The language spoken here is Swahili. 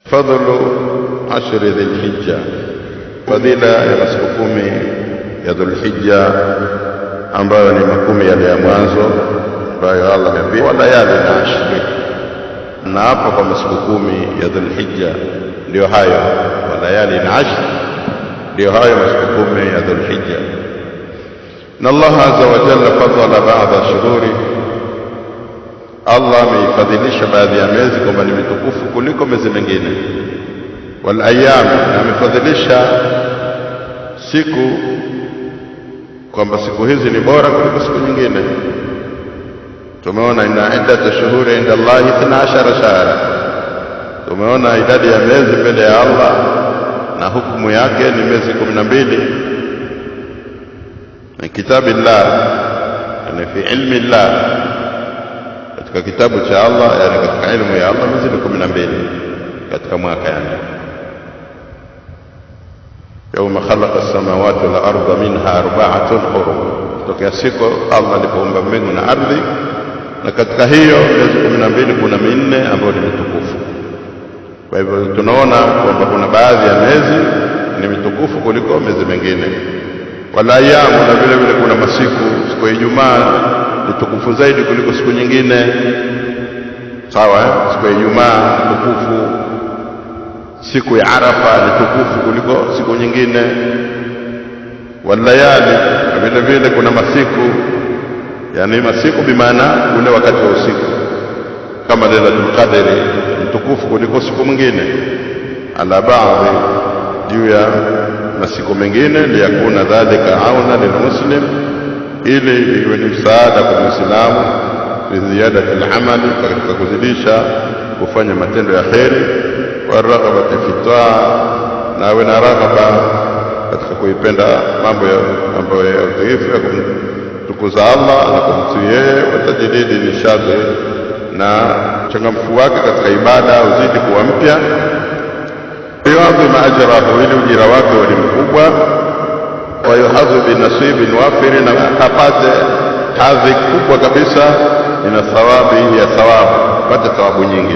Fadhlu ashri dhulhijja, fadhila ya masiku 10 ya Dhulhijja ambayo ni makumi yale ya mwanzo ambayo Allah ameambia wa layali na ashri, na hapo kwa masiku 10 ya Dhulhijja ndio hayo, wa layali na ashri ndio hayo masiku 10 ya Dhulhijja. Na Allah azza wa jalla fadhala ba'da shuhuri, Allah ameifadhilisha baadhi ya miezi kwamba ni mitukufu kuliko miezi mingine. Wal ayyam, amefadhilisha siku kwamba siku hizi ni bora kuliko siku nyingine. Tumeona inna iddat shuhuri inda Allah 12 shahra, tumeona idadi ya miezi mbele ya Allah na hukumu yake ni miezi 12 ni kitabillah, yani fi ilmi Allah, katika kitabu cha Allah, yani katika ilmu ya Allah miezi 12 katika mwaka. Yani yawma khalaqa as-samawati wal arda minha arba'atun hurum, tokea siku Allah alipoumba mbingu na ardhi, na katika hiyo miezi 12 kuna minne ambayo ni mitukufu. Kwa hivyo tunaona kwamba kuna baadhi ya miezi ni mitukufu kuliko miezi mingine. Wala ayamu, na vile vile kuna masiku, siku ya Ijumaa ni tukufu zaidi kuliko siku nyingine. Sawa, siku ya Ijumaa tukufu, siku ya Arafa ni tukufu kuliko siku nyingine. Walayali, na vile vile kuna masiku, yani masiku bimaana ule wakati wa usiku, kama Lailatul Qadri ni tukufu kuliko siku nyingine. Ala baadhi, juu ya masiku mengine, liyakuna dhalika auna lilmuslim, ili iwe ni msaada kwa Muislamu fi ziyadati al-amali, katika kuzidisha kufanya matendo ya kheri, wa raghbati fi taa, na awe na raghaba katika kuipenda mambo ambayo ya udhaifu ya kumtukuza Allah na kumtii yeye, wa tajdidi nishati, na changamfu wake katika ibada uzidi kuwa mpya. Yuadhima ajrahu, ili ujira wake ni mkubwa. Wa yuhadhu binasibin wafiri, na apate hadhi kubwa kabisa ina thawabi ya thawabu, pate thawabu nyingi.